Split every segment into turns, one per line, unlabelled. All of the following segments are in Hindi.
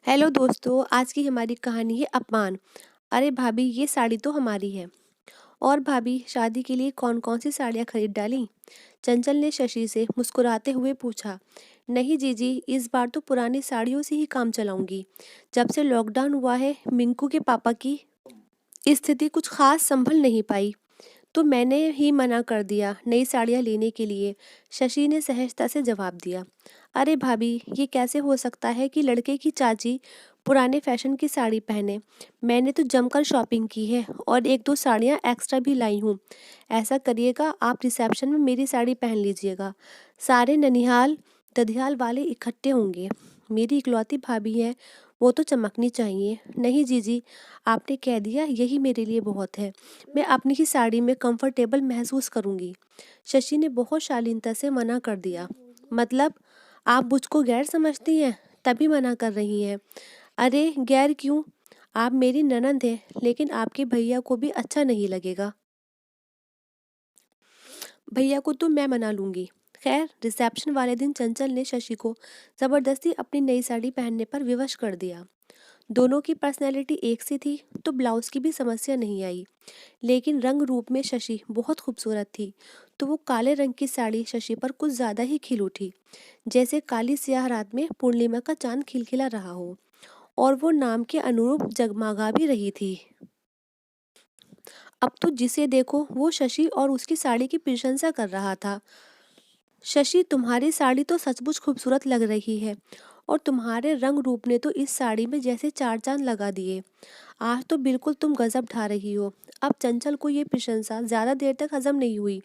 हेलो दोस्तों, आज की हमारी कहानी है अपमान। अरे भाभी, ये साड़ी तो हमारी है। और भाभी, शादी के लिए कौन कौन सी साड़ियाँ खरीद डाली? चंचल ने शशि से मुस्कुराते हुए पूछा। नहीं जीजी, इस बार तो पुरानी साड़ियों से ही काम चलाऊंगी। जब से लॉकडाउन हुआ है, मिंकू के पापा की स्थिति कुछ खास संभल नहीं पाई, तो मैंने ही मना कर दिया नई साड़ियाँ लेने के लिए। शशि ने सहजता से जवाब दिया। अरे भाभी, ये कैसे हो सकता है कि लड़के की चाची पुराने फैशन की साड़ी पहने? मैंने तो जमकर शॉपिंग की है और एक दो साड़ियाँ एक्स्ट्रा भी लाई हूँ। ऐसा करिएगा, आप रिसेप्शन में मेरी साड़ी पहन लीजिएगा। सारे ननिहाल दधियाल वाले इकट्ठे होंगे। मेरी इकलौती भाभी है, वो तो चमकनी चाहिए। नहीं जीजी, आपने कह दिया, यही मेरे लिए बहुत है। मैं अपनी ही साड़ी में कंफर्टेबल महसूस करूंगी। शशि ने बहुत शालीनता से मना कर दिया। मतलब, आप मुझको गैर समझती हैं, तभी मना कर रही हैं? अरे गैर क्यों? आप मेरी ननंद हैं, लेकिन आपके भैया को भी अच्छा नहीं लगेगा। भैया को तो मैं मना लूंगी। खैर, रिसेप्शन वाले दिन चंचल ने शशि को जबरदस्ती अपनी नई साड़ी पहनने पर विवश कर दिया। दोनों की पर्सनैलिटी एक सी थी, तो ब्लाउज की भी समस्या नहीं आई। लेकिन रंग रूप में शशि बहुत खूबसूरत थी, तो वो काले रंग की साड़ी शशि पर कुछ ज्यादा ही खिल उठी, जैसे काली स्याह रात में पूर्णिमा का चांद खिलखिला रहा हो। और वो नाम के अनुरूप जगमगा भी रही थी। अब तो जिसे देखो वो शशि और उसकी साड़ी की प्रशंसा कर रहा था। शशि, तुम्हारी साड़ी तो सचमुच खूबसूरत लग रही है, और तुम्हारे रंग रूप ने तो इस साड़ी में जैसे चार चांद लगा दिए। आज तो बिल्कुल तुम गजब ढा रही हो। अब चंचल को ये प्रशंसा ज्यादा देर तक हजम नहीं हुई,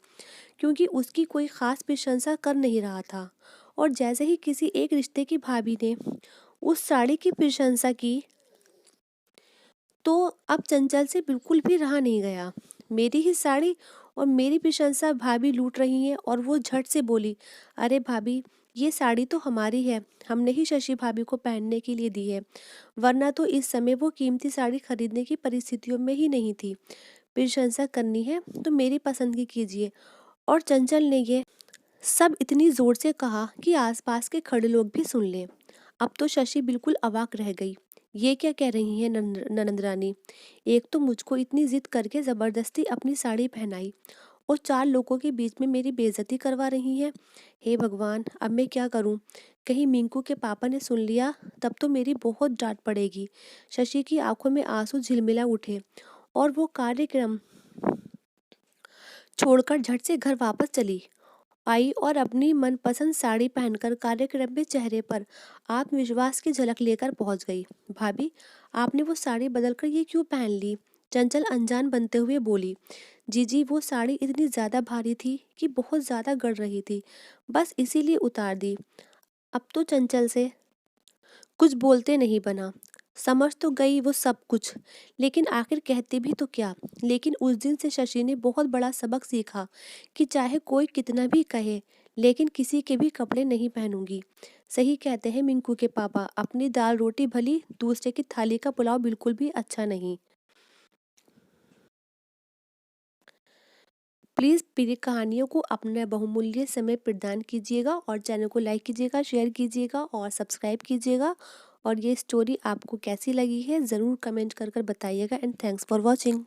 क्योंकि उसकी कोई खास प्रशंसा कर नहीं रहा था। और जैसे ही किसी एक रिश्ते की भाभी ने उस साड़ी की प्रशंसा की, तो अब चंचल से बिल्कुल भी रहा नहीं गया। मेरी ही साड़ी और मेरी प्रशंसा भाभी लूट रही हैं, और वो झट से बोली। अरे भाभी, ये साड़ी तो हमारी है। हमने ही शशि भाभी को पहनने के लिए दी है, वरना तो इस समय वो कीमती साड़ी खरीदने की परिस्थितियों में ही नहीं थी। प्रशंसा करनी है तो मेरी पसंद की कीजिए। और चंचल ने ये सब इतनी जोर से कहा कि आसपास के खड़े लोग भी सुन लें। अब तो शशि बिल्कुल अवाक रह गई। ये क्या कह रही है ननंद रानी? एक तो मुझको इतनी जिद करके जबरदस्ती अपनी साड़ी पहनाई, और चार लोगों के बीच में मेरी बेइज्जती करवा रही हैं। हे भगवान, अब मैं क्या करूं? कहीं मिंकू के पापा ने सुन लिया, तब तो मेरी बहुत डांट पड़ेगी। शशि की आंखों में आंसू झिलमिला उठे, और वो कार्यक्रम छोड़कर झट से घर वापस चली आई, और अपनी मनपसंद साड़ी पहनकर कार्यक्रम में चेहरे पर आत्मविश्वास की झलक लेकर पहुंच गई। भाभी, आपने वो साड़ी बदलकर ये क्यों पहन ली? चंचल अनजान बनते हुए बोली। जीजी, वो साड़ी इतनी ज्यादा भारी थी कि बहुत ज्यादा गड़ रही थी, बस इसीलिए उतार दी। अब तो चंचल से कुछ बोलते नहीं बना। समझ तो गई वो सब कुछ, लेकिन आखिर कहते भी तो क्या? लेकिन उस दिन से शशि ने बहुत बड़ा सबक सीखा कि चाहे कोई कितना भी कहे, लेकिन किसी के भी कपड़े नहीं पहनूंगी। सही कहते हैं मिंकू के पापा, अपनी दाल रोटी भली, दूसरे की थाली का पुलाव बिल्कुल भी अच्छा नहीं। प्लीज़ मेरी कहानियों को अपना बहुमूल्य समय प्रदान कीजिएगा, और चैनल को लाइक कीजिएगा, शेयर कीजिएगा और सब्सक्राइब कीजिएगा। और ये स्टोरी आपको कैसी लगी है, ज़रूर कमेंट कर बताइएगा। And thanks for watching.